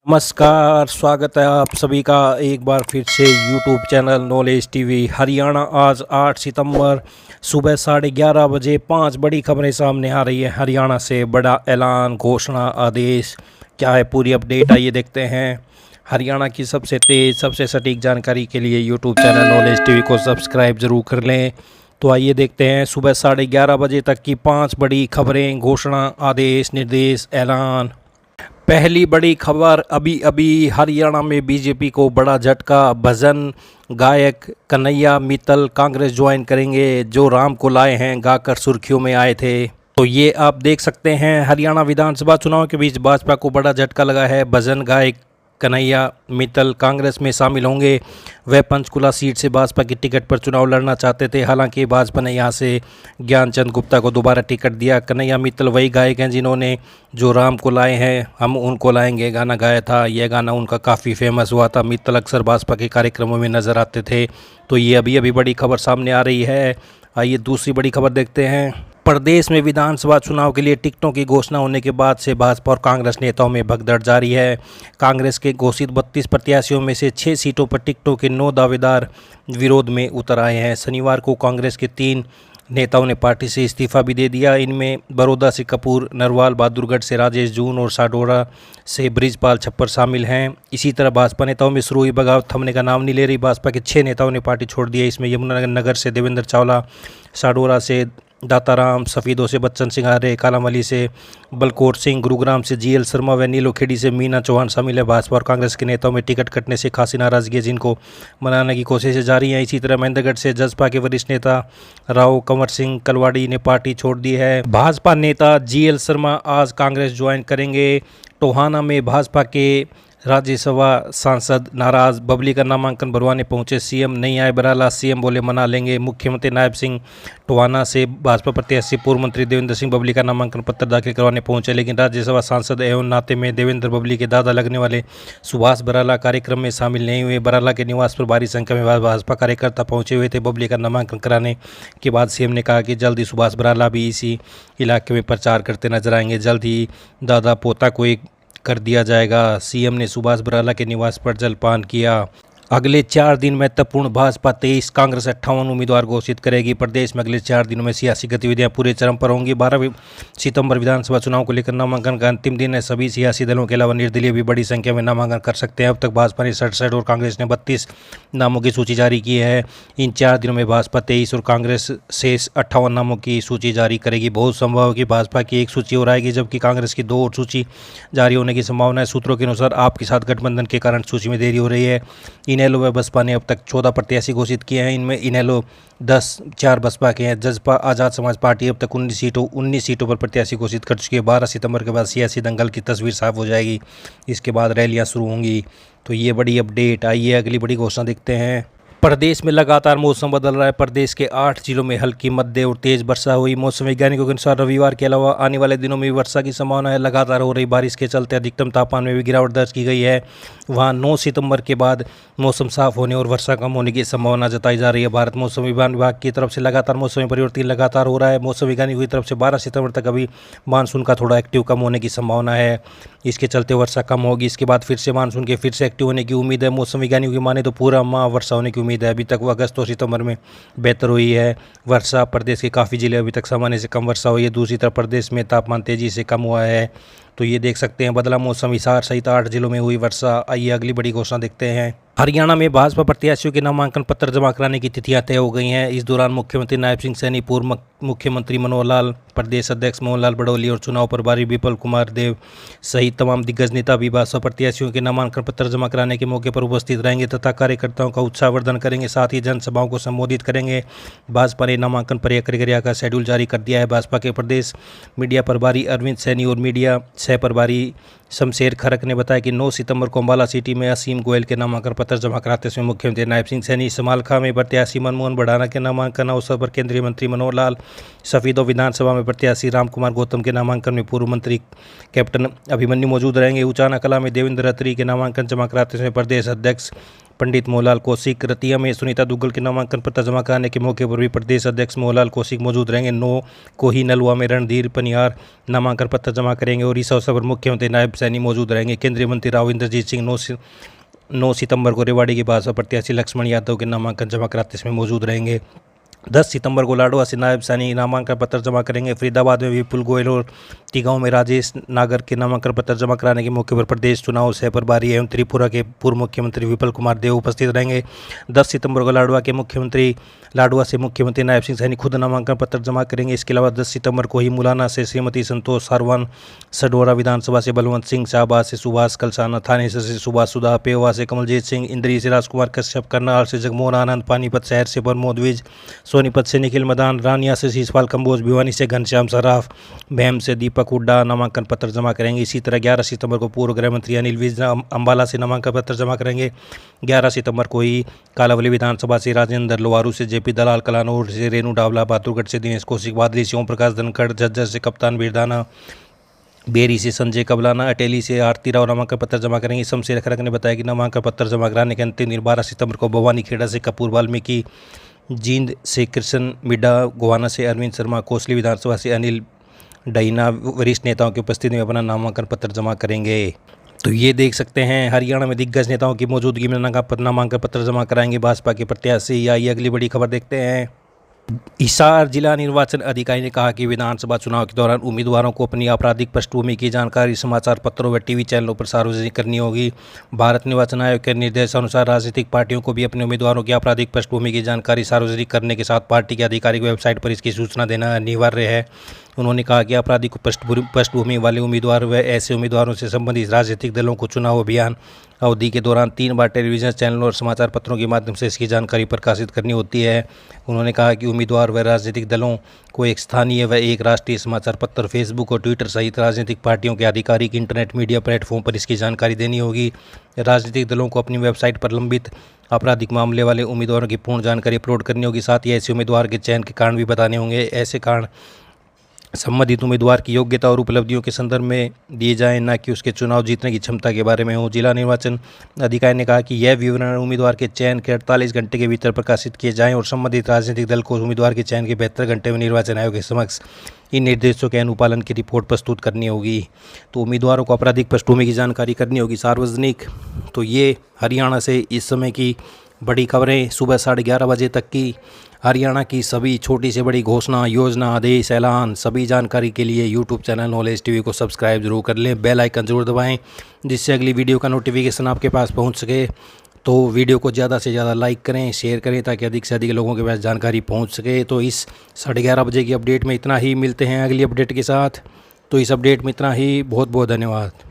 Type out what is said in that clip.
नमस्कार, स्वागत है आप सभी का एक बार फिर से YouTube channel knowledge TV Haryana. आज 8 सितंबर सुबह 11:30 बजे 5 बड़ी खबरें सामने आ रही है हरियाणा से। बड़ा ऐलान, घोषणा, आदेश, क्या है पूरी अपडेट, आइए देखते हैं। हरियाणा की सबसे तेज़, सबसे सटीक जानकारी के लिए यूट्यूब चैनल नॉलेज टीवी को सब्सक्राइब ज़रूर कर लें। तो आइए देखते हैं सुबह 11:30 बजे तक की 5 बड़ी खबरें, घोषणा, आदेश, निर्देश, ऐलान। पहली बड़ी खबर, अभी अभी हरियाणा में बीजेपी को बड़ा झटका। भजन गायक कन्हैया मित्तल कांग्रेस ज्वाइन करेंगे, जो राम को लाए हैं गाकर सुर्खियों में आए थे। तो ये आप देख सकते हैं, हरियाणा विधानसभा चुनाव के बीच भाजपा को बड़ा झटका लगा है। भजन गायक कन्हैया मित्तल कांग्रेस में शामिल होंगे। वह पंचकुला सीट से भाजपा की टिकट पर चुनाव लड़ना चाहते थे, हालांकि भाजपा ने यहां से ज्ञानचंद गुप्ता को दोबारा टिकट दिया। कन्हैया मित्तल वही गायक हैं जिन्होंने जो राम को लाए हैं हम उनको लाएंगे गाना गाया था। यह गाना उनका काफ़ी फेमस हुआ था। मित्तल अक्सर भाजपा के कार्यक्रमों में नज़र आते थे। तो ये अभी अभी बड़ी खबर सामने आ रही है। आइए दूसरी बड़ी खबर देखते हैं। प्रदेश में विधानसभा चुनाव के लिए टिकटों की घोषणा होने के बाद से भाजपा और कांग्रेस नेताओं में भगदड़ जारी है। कांग्रेस के घोषित 32 प्रत्याशियों में से 6 सीटों पर टिकटों के 9 दावेदार विरोध में उतर आए हैं। शनिवार को कांग्रेस के 3 नेताओं ने पार्टी से इस्तीफा भी दे दिया। इनमें बड़ौदा से कपूर, नरवाल बहादुरगढ़ से राजेश जून और साडोरा से बृजपाल छप्पर शामिल हैं। इसी तरह भाजपा नेताओं में शुरू हुई बगावत थमने का नाम नहीं ले रही। भाजपा के 6 नेताओं ने पार्टी छोड़ दी है। इसमें यमुनानगर से देवेंद्र चावला, साडोरा से दाताराम, सफ़ीदों से बच्चन सिंह आर्य, कालामली से बलकौर सिंह, गुरुग्राम से जीएल शर्मा व नीलोखेड़ी से मीना चौहान शामिल है। भाजपा और कांग्रेस के नेताओं में टिकट कटने से खासी नाराजगी है, जिनको मनाने की कोशिशें जारी हैं। इसी तरह महेंद्रगढ़ से जसपा के वरिष्ठ नेता राव कंवर सिंह कलवाड़ी ने पार्टी छोड़ दी है। भाजपा नेता जीएल शर्मा आज कांग्रेस ज्वाइन करेंगे। टोहाना में भाजपा के राज्यसभा सांसद नाराज, बबली का नामांकन भरवाने पहुंचे सीएम, नहीं आए बराला, सीएम बोले मना लेंगे। मुख्यमंत्री नायब सिंह टोहाना से भाजपा प्रत्याशी पूर्व मंत्री देवेंद्र सिंह बबली का नामांकन पत्र दाखिल करवाने पहुंचे, लेकिन राज्यसभा सांसद एवं नाते में देवेंद्र बबली के दादा लगने वाले सुभाष बराला कार्यक्रम में शामिल नहीं हुए। बराला के निवास पर भारी संख्या में भाजपा कार्यकर्ता पहुंचे हुए थे। बबली का नामांकन कराने के बाद सीएम ने कहा कि जल्द ही सुभाष बराला भी इसी इलाके में प्रचार करते नजर आएंगे। जल्द ही दादा पोता को एक कर दिया जाएगा। सीएम ने सुभाष बराला के निवास पर जलपान किया। अगले 4 दिन महत्वपूर्ण, भाजपा 23, कांग्रेस 58 उम्मीदवार घोषित करेगी। प्रदेश में अगले 4 दिनों में सियासी गतिविधियां पूरे चरम पर होंगी। 12 सितंबर विधानसभा चुनाव को लेकर नामांकन का अंतिम दिन है। सभी सियासी दलों के अलावा निर्दलीय भी बड़ी संख्या में नामांकन कर सकते हैं। अब तक भाजपा ने 67 और कांग्रेस ने 32 नामों की सूची जारी की है। इन 4 दिनों में भाजपा 23 और कांग्रेस शेष 58 नामों की सूची जारी करेगी। बहुत संभव है कि भाजपा की एक सूची और आएगी, जबकि कांग्रेस की 2 और सूची जारी होने की संभावना है। सूत्रों के अनुसार आपके साथ गठबंधन के कारण सूची में देरी हो रही है। इनेलो व बसपा ने अब तक 14 प्रत्याशी घोषित किए हैं। इनमें इनेलो 10, 4 बसपा के हैं। जसपा आज़ाद समाज पार्टी अब तक 19 सीटों पर प्रत्याशी घोषित कर चुकी है। 12 सितंबर के बाद सियासी दंगल की तस्वीर साफ हो जाएगी। इसके बाद रैलियां शुरू होंगी। तो ये बड़ी अपडेट। आइए अगली बड़ी घोषणा देखते हैं। प्रदेश में लगातार मौसम बदल रहा है। प्रदेश के 8 जिलों में हल्की, मध्य और तेज वर्षा हुई। मौसम वैज्ञानिकों के अनुसार रविवार के अलावा आने वाले दिनों में वर्षा की संभावना है। लगातार हो रही बारिश के चलते अधिकतम तापमान में भी गिरावट दर्ज की गई है। वहाँ 9 सितंबर के बाद मौसम साफ होने और वर्षा कम होने की संभावना जताई जा रही है। भारत मौसम विभाग की तरफ से लगातार मौसम में परिवर्तन लगातार हो रहा है। मौसम वैज्ञानिकों की तरफ से 12 सितंबर तक अभी मानसून का थोड़ा एक्टिव कम होने की संभावना है। इसके चलते वर्षा कम होगी। इसके बाद फिर से मानसून के फिर से एक्टिव होने की उम्मीद है। मौसम वैज्ञानिकों की माने तो पूरा माह वर्षा होने की उम्मीद है। अभी तक अगस्त और सितंबर में बेहतर हुई है वर्षा। प्रदेश के काफ़ी जिले अभी तक सामान्य से कम वर्षा हुई है। दूसरी तरफ प्रदेश में तापमान तेजी से कम हुआ है। तो ये देख सकते हैं बदला मौसम। हिसार सहित 8 जिलों में हुई वर्षा। आइए अगली बड़ी घोषणा देखते हैं। हरियाणा में भाजपा प्रत्याशियों के नामांकन पत्र जमा कराने की तिथियां तय हो गई हैं। इस दौरान मुख्यमंत्री नायब सिंह सैनी, पूर्व मुख्यमंत्री मनोहर लाल, प्रदेश अध्यक्ष मोहनलाल बड़ौली और चुनाव प्रभारी विपुल कुमार देव सहित तमाम दिग्गज नेता भी भाजपा प्रत्याशियों के नामांकन पत्र जमा कराने के मौके पर उपस्थित रहेंगे तथा कार्यकर्ताओं का उत्साहवर्धन करेंगे। साथ ही जनसभाओं को संबोधित करेंगे। भाजपा ने नामांकन प्रक्रिया का शेड्यूल जारी कर दिया है। भाजपा के प्रदेश मीडिया प्रभारी अरविंद सैनी और मीडिया सह प्रभारी शमशेर खरक ने बताया कि 9 सितंबर को अम्बाला सिटी में असीम गोयल के नामांकन पत्र जमा कराते समय मुख्यमंत्री नायब सिंह सैनी, समालखा में प्रत्याशी मनमोहन बढ़ाना के नामांकन अवसर पर केंद्रीय मंत्री मनोहर लाल, सफीदों विधानसभा में प्रत्याशी राम कुमार गौतम के नामांकन में पूर्व मंत्री कैप्टन अभिमन्यु मौजूद रहेंगे। उचाना कला में देवेंद्र अत्री के नामांकन जमा कराते समय प्रदेश अध्यक्ष पंडित मोहनलाल कौशिक। रतिया में सुनीता दुग्गल के नामांकन पत्र जमा कराने के मौके पर भी प्रदेश अध्यक्ष मोहनलाल कौशिक मौजूद रहेंगे। 9 को ही नलवा में रणधीर पनियार नामांकन पत्र जमा करेंगे और इस अवसर पर मुख्यमंत्री नायब सैनी मौजूद रहेंगे। केंद्रीय मंत्री राव इंद्रजीत सिंह 9 सितंबर को रेवाड़ी के भाजपा प्रत्याशी लक्ष्मण यादव के नामांकन जमा कराते समय मौजूद रहेंगे। 10 सितंबर को लाडवा से नायब सैनी नामांकन पत्र जमा करेंगे। फरीदाबाद में विपुल गोयल और टिगांव में राजेश नागर के नामांकन पत्र जमा कराने के मौके पर प्रदेश चुनाव सह प्रभारी एवं त्रिपुरा के पूर्व मुख्यमंत्री विपुल कुमार देव उपस्थित रहेंगे। 10 सितंबर को लाडवा से मुख्यमंत्री नायब सिंह सैनी खुद नामांकन पत्र जमा करेंगे। इसके अलावा 10 सितंबर को ही मुलाना से श्रीमती संतोष सारवान, सडोरा विधानसभा से बलवंत सिंह, शाहबाद से सुभाष कलसाना, थाने से सुभाष सुधा, पेवा से कमलजीत सिंह, इंद्री से राजकुमार कश्यप, करनाल से जगमोहन आनंद, पानीपत शहर से प्रमोद विज, सोनीपत से निखिल मदान, रानिया से शीशपाल कंबोज, भिवानी से घनश्याम सराफ, भैम से दीपक हुड्डा नामांकन पत्र जमा करेंगे। इसी तरह 11 सितंबर को पूर्व गृह मंत्री अनिल विज अंबाला से नामांकन पत्र जमा करेंगे। 11 सितंबर को ही कालावली विधानसभा से राजेंद्र लोहारू से जेपी दलाल, कलानौर से रेणु डावला, बहादुरगढ़ से दिनेश कौशिक, बादली से ओम प्रकाश धनखड़, झज्जर से कप्तान बिरदाना, बेरी से संजय कबलाना, अटेली से आरती राव नामांकन पत्र जमा करेंगे। शमशेर खरक ने बताया कि नामांकन पत्र जमा कराने के अंतिम दिन 12 सितंबर को भवानी खेड़ा से कपूर वाल्मीकि, जींद से कृष्ण मिड्डा, गोहाना से अरविंद शर्मा, कोसली विधानसभा से अनिल डईना वरिष्ठ नेताओं की उपस्थिति में अपना नामांकन पत्र जमा करेंगे। तो ये देख सकते हैं हरियाणा में दिग्गज नेताओं की मौजूदगी में नामांकन पत्र जमा कराएंगे भाजपा के प्रत्याशी। आइए अगली बड़ी खबर देखते हैं। हिसार जिला निर्वाचन अधिकारी ने कहा कि विधानसभा चुनाव के दौरान उम्मीदवारों को अपनी आपराधिक पृष्ठभूमि की जानकारी समाचार पत्रों व टीवी चैनलों पर सार्वजनिक करनी होगी। भारत निर्वाचन आयोग के निर्देशानुसार राजनीतिक पार्टियों को भी अपने उम्मीदवारों की आपराधिक पृष्ठभूमि की जानकारी सार्वजनिक करने के साथ पार्टी की आधिकारिक वेबसाइट पर इसकी सूचना देना अनिवार्य है। उन्होंने कहा कि आपराधिक पृष्ठभूमि वाले उम्मीदवार व ऐसे उम्मीदवारों से संबंधित राजनीतिक दलों को चुनाव अभियान अवधि के दौरान 3 बार टेलीविजन चैनलों और समाचार पत्रों के माध्यम से इसकी जानकारी प्रकाशित करनी होती है। उन्होंने कहा कि उम्मीदवार व राजनीतिक दलों को एक स्थानीय व एक राष्ट्रीय समाचार पत्र, फेसबुक और ट्विटर सहित राजनीतिक पार्टियों के आधिकारिक इंटरनेट मीडिया प्लेटफॉर्म पर इसकी जानकारी देनी होगी। राजनीतिक दलों को अपनी वेबसाइट पर लंबित आपराधिक मामले वाले उम्मीदवारों की पूर्ण जानकारी अपलोड करनी होगी। साथ ही ऐसे उम्मीदवार के चयन के कारण भी बताने होंगे। ऐसे कारण संबंधित उम्मीदवार की योग्यता और उपलब्धियों के संदर्भ में दिए जाएं, न कि उसके चुनाव जीतने की क्षमता के बारे में हो। जिला निर्वाचन अधिकारी ने कहा कि यह विवरण उम्मीदवार के चयन के 48 घंटे के भीतर प्रकाशित किए जाएं और संबंधित राजनीतिक दल को उम्मीदवार के चयन के 72 घंटे में निर्वाचन आयोग के समक्ष इन निर्देशों के अनुपालन की रिपोर्ट प्रस्तुत करनी होगी। तो उम्मीदवारों को आपराधिक पृष्ठभूमि की जानकारी करनी होगी सार्वजनिक। तो ये हरियाणा से इस समय की बड़ी खबरें सुबह 11:30 बजे तक की हरियाणा की सभी छोटी से बड़ी घोषणा, योजना, आदेश, ऐलान सभी जानकारी के लिए यूट्यूब चैनल नॉलेज टीवी को सब्सक्राइब जरूर कर लें। बेल आइकन जरूर दबाएं जिससे अगली वीडियो का नोटिफिकेशन आपके पास पहुंच सके। तो वीडियो को ज़्यादा से ज़्यादा लाइक करें, शेयर करें ताकि अधिक से अधिक लोगों के पास जानकारी पहुंच सके। तो इस 11:30 बजे की अपडेट में इतना ही। मिलते हैं अगली अपडेट के साथ। तो इस अपडेट में इतना ही। बहुत बहुत धन्यवाद।